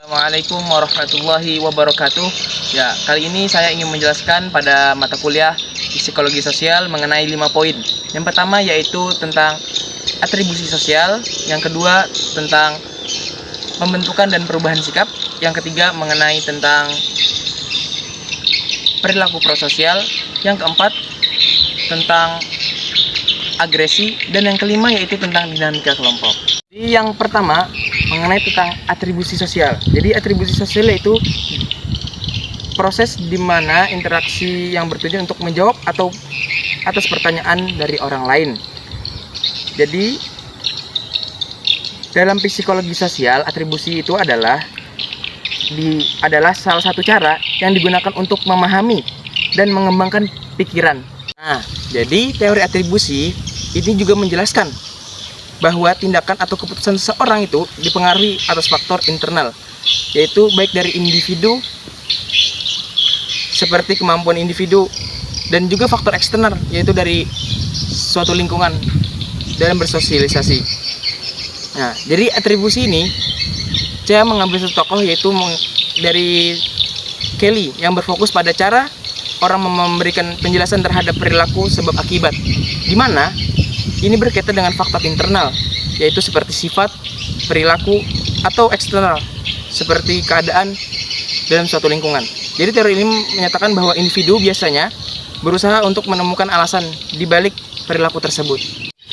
Assalamualaikum warahmatullahi wabarakatuh. Ya, kali ini saya ingin menjelaskan pada mata kuliah psikologi sosial mengenai 5 poin. Yang pertama yaitu tentang atribusi sosial, yang kedua tentang pembentukan dan perubahan sikap, yang ketiga mengenai tentang perilaku prososial, yang keempat tentang agresi, dan yang kelima yaitu tentang dinamika kelompok. Jadi yang pertama mengenai tentang atribusi sosial. Jadi atribusi sosial yaitu proses di mana interaksi yang bertujuan untuk menjawab atau atas pertanyaan dari orang lain. Jadi dalam psikologi sosial, atribusi itu adalah salah satu cara yang digunakan untuk memahami dan mengembangkan pikiran. Nah, jadi teori atribusi ini juga menjelaskan bahwa tindakan atau keputusan seseorang itu dipengaruhi atas faktor internal, yaitu baik dari individu seperti kemampuan individu, dan juga faktor eksternal, yaitu dari suatu lingkungan dalam bersosialisasi. Nah, jadi atribusi ini saya mengambil satu tokoh yaitu dari Kelly yang berfokus pada cara orang memberikan penjelasan terhadap perilaku sebab akibat, di mana ini berkaitan dengan faktor internal, yaitu seperti sifat, perilaku, atau eksternal, seperti keadaan dalam suatu lingkungan. Jadi teori ini menyatakan bahwa individu biasanya berusaha untuk menemukan alasan di balik perilaku tersebut.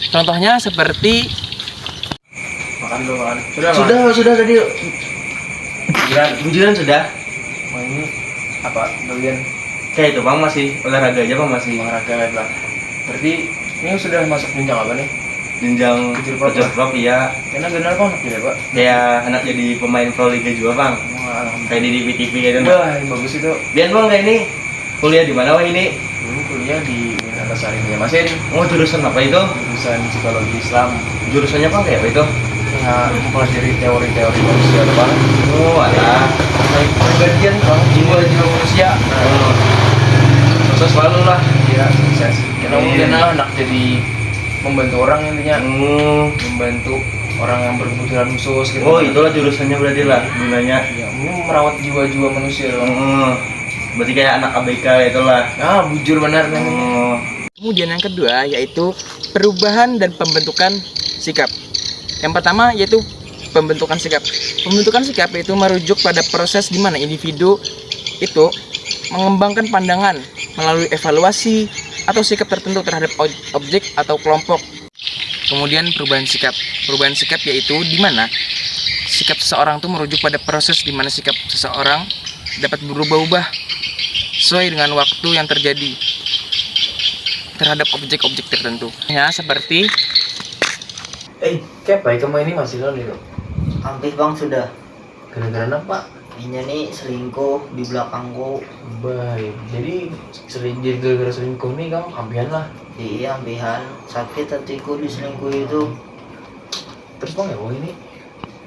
Contohnya seperti makan dulu, makan. Sudah tadi. Bujuran sudah. Oh, ini apa? Bagian Kayak itu bang, masih olahraga aja bang, masih olahraga ya bang. Berarti ini sudah masuk jenjang apa nih? jenjang Kecil prop ya. Karena benar kok anak ya pak? Kayak anak jadi pemain pro liga juga bang. Wah, Kayak di TV gitu. wah, bagus itu. Biar bang kayak ini kuliah di mana bang ini? Dulu kuliah di Antasari Banjarmasin. Oh jurusan apa itu? Jurusan psikologi Islam. Jurusannya bang kayak apa itu? Ya, mempelajari teori-teori manusia bang. Oh alah. Baik pengkajian bang, jiwa-jiwa manusia. Sukses selalu lah. Ya, sukses. Karena mungkin anak jadi membantu orang intinya. Membantu orang yang berkebutuhan khusus gitu. Oh itulah jurusannya berarti lah gunanya. Ya, ini merawat jiwa-jiwa manusia bang. Berarti kayak anak ABK itulah. Ah, bujur benar kan. Kemudian yang kedua yaitu perubahan dan pembentukan sikap. Yang pertama yaitu pembentukan sikap. Pembentukan sikap itu merujuk pada proses di mana individu itu mengembangkan pandangan melalui evaluasi atau sikap tertentu terhadap objek atau kelompok. Kemudian perubahan sikap. Perubahan sikap yaitu di mana sikap seseorang itu merujuk pada proses di mana sikap seseorang dapat berubah-ubah sesuai dengan waktu yang terjadi terhadap objek-objek tertentu. Ya, seperti Kayak baik kamu ini masih non itu. Hampir bang sudah. Gara-gara apa? Ini nih selingkuh di belakangku. Baik. Jadi gara-gara selingkuh nih kamu ambian lah. Iya ambihan sakit hatiku diselingkuh itu. Terus bang ya ini?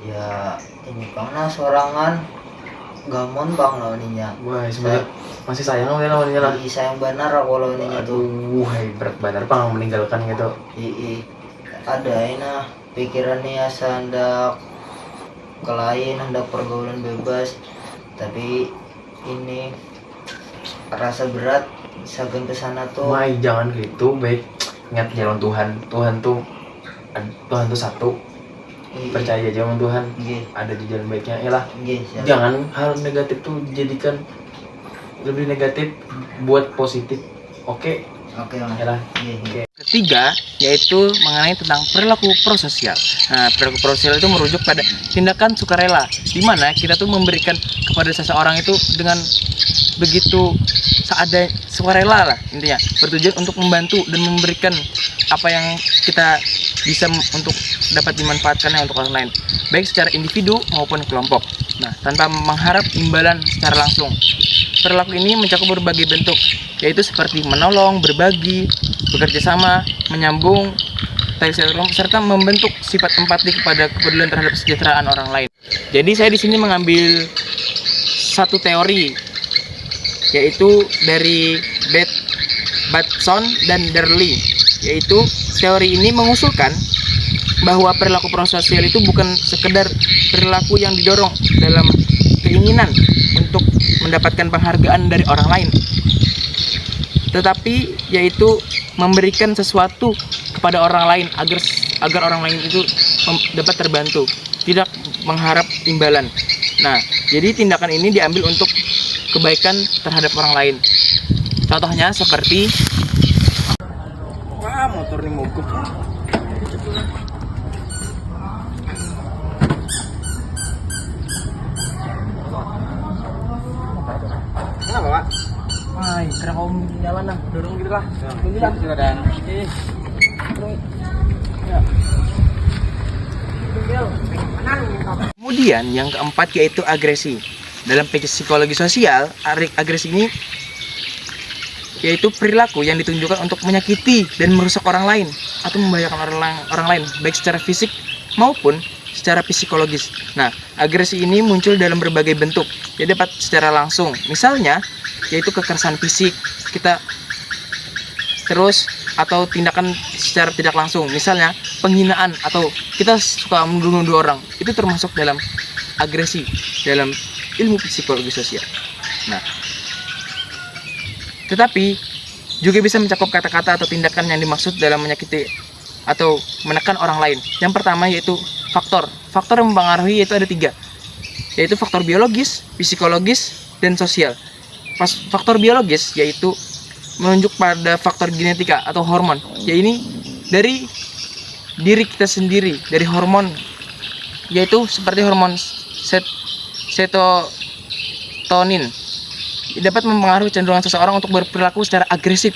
Ya ini bang nah sorangan gamon bang lawannya. Wah sebenarnya masih sayang lawannya lah. Iya sayang benar aku lawannya tuh. Aduh, berat benar bang meninggalkan gitu. Iya ada ini pikirannya hendak ke lain hendak pergaulan bebas, tapi ini rasa berat sagan ke sana tuh. Mai jangan gitu, baik ingat jalan Tuhan. Tuhan tuh satu. Percaya aja sama Tuhan. Ada di jalan baiknya. Yalah. Jangan hal negatif tuh dijadikan lebih negatif, buat positif. Oke. Oke bang. Yalah. Oke. ketiga yaitu mengenai tentang perilaku prososial. Nah, perilaku prososial itu merujuk pada tindakan sukarela, di mana kita tuh memberikan kepada seseorang itu dengan begitu seadanya, sukarela lah intinya, bertujuan untuk membantu dan memberikan apa yang kita bisa untuk dapat dimanfaatkannya untuk orang lain, baik secara individu maupun kelompok. Nah, tanpa mengharap imbalan secara langsung. Perilaku ini mencakup berbagai bentuk, yaitu seperti menolong, berbagi, bekerja sama, menyambung, serta membentuk sifat empati kepada kepedulian terhadap kesejahteraan orang lain. Jadi saya di sini mengambil satu teori yaitu dari Batson dan Derley. Yaitu teori ini mengusulkan bahwa perilaku prososial itu bukan sekedar perilaku yang didorong dalam keinginan untuk mendapatkan penghargaan dari orang lain, tetapi yaitu memberikan sesuatu kepada orang lain agar orang lain itu dapat terbantu, tidak mengharap imbalan. Nah, jadi tindakan ini diambil untuk kebaikan terhadap orang lain. Contohnya seperti motor nih mogok. Kenapa, Pak? Wah, kira kau jalan lah, dorong gitu lah. Tunggu lah. Silakan. Kemudian yang keempat yaitu agresi. Dalam psikologi sosial, agresi ini yaitu perilaku yang ditunjukkan untuk menyakiti dan merusak orang lain atau membahayakan orang lain, baik secara fisik maupun secara psikologis. Nah, agresi ini muncul dalam berbagai bentuk. Jadi dapat secara langsung, misalnya yaitu kekerasan fisik kita, terus atau tindakan secara tidak langsung, misalnya penghinaan atau kita suka menuduh orang, itu termasuk dalam agresi dalam ilmu psikologi sosial. Nah, tetapi juga bisa mencakup kata-kata atau tindakan yang dimaksud dalam menyakiti atau menekan orang lain. Yang pertama yaitu faktor yang mempengaruhi, yaitu ada 3, yaitu faktor biologis, psikologis, dan sosial. Faktor biologis yaitu menunjuk pada faktor genetika atau hormon, yaitu dari diri kita sendiri, dari hormon, yaitu seperti hormon serotonin dapat mempengaruhi kecenderungan seseorang untuk berperilaku secara agresif.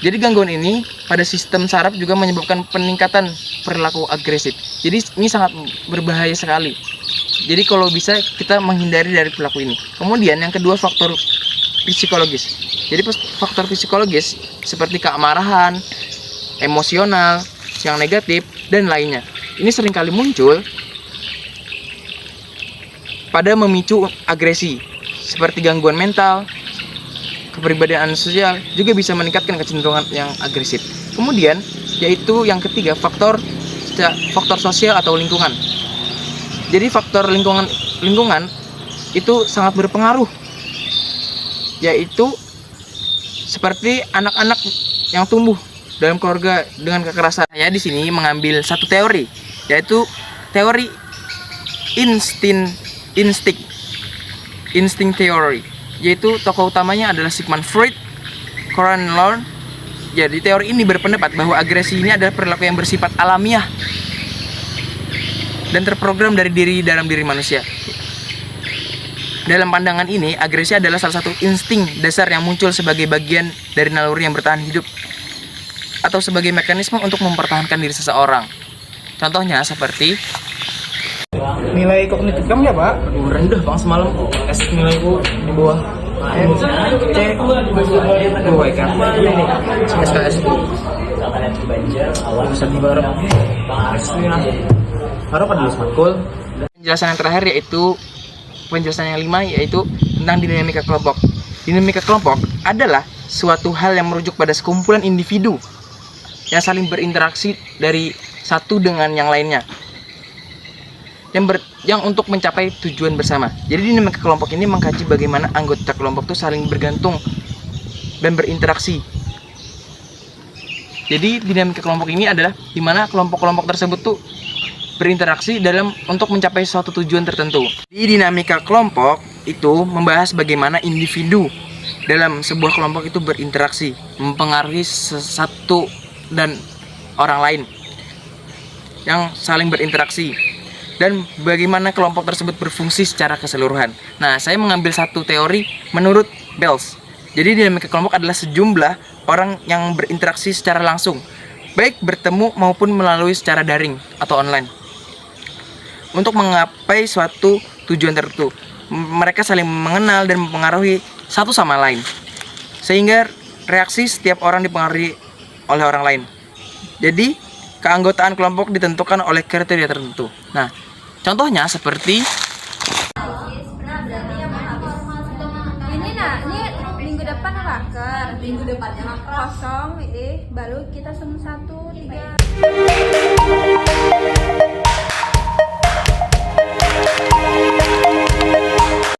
Jadi gangguan ini pada sistem saraf juga menyebabkan peningkatan perilaku agresif. Jadi ini sangat berbahaya sekali. Jadi kalau bisa kita menghindari dari perilaku ini. Kemudian yang kedua, faktor psikologis. Jadi faktor psikologis seperti keamarahan, emosional, yang negatif, dan lainnya. Ini seringkali muncul pada memicu agresi, seperti gangguan mental, kepribadian sosial, juga bisa meningkatkan kecenderungan yang agresif. Kemudian, yaitu yang ketiga, faktor sosial atau lingkungan. Jadi faktor lingkungan itu sangat berpengaruh, yaitu seperti anak-anak yang tumbuh dalam keluarga dengan kekerasan. Saya di sini mengambil satu teori, yaitu teori insting theory, yaitu tokoh utamanya adalah Sigmund Freud, Koran Lorne. Jadi teori ini berpendapat bahwa agresi ini adalah perilaku yang bersifat alamiah dan terprogram dari dalam diri manusia. Dalam pandangan ini, agresi adalah salah satu insting dasar yang muncul sebagai bagian dari naluri yang bertahan hidup atau sebagai mekanisme untuk mempertahankan diri seseorang. Contohnya seperti nilai kognitif kamu ya, Pak? Aduh, rendah Bang semalam. Nilaiku di bawah C. Gue kan ini SKS itu bisa dibarep. Harap ada matkul. Penjelasan yang terakhir yaitu penjelasan yang 5, yaitu tentang dinamika kelompok. Dinamika kelompok adalah suatu hal yang merujuk pada sekumpulan individu yang saling berinteraksi dari satu dengan yang lainnya, yang untuk mencapai tujuan bersama. Jadi dinamika kelompok ini mengkaji bagaimana anggota kelompok itu saling bergantung dan berinteraksi. Jadi dinamika kelompok ini adalah dimana kelompok-kelompok tersebut tuh berinteraksi untuk mencapai suatu tujuan tertentu. Di dinamika kelompok itu membahas bagaimana individu dalam sebuah kelompok itu berinteraksi, mempengaruhi satu dan orang lain yang saling berinteraksi, dan bagaimana kelompok tersebut berfungsi secara keseluruhan. Nah, saya mengambil satu teori menurut Bells. Jadi dinamika kelompok adalah sejumlah orang yang berinteraksi secara langsung, baik bertemu maupun melalui secara daring atau online, untuk menggapai suatu tujuan tertentu. Mereka saling mengenal dan mempengaruhi satu sama lain, sehingga reaksi setiap orang dipengaruhi oleh orang lain. Jadi keanggotaan kelompok ditentukan oleh kriteria tertentu. Nah, contohnya seperti depan raker. Minggu depannya makrab. Kosong, baru kita 1, 2, 3.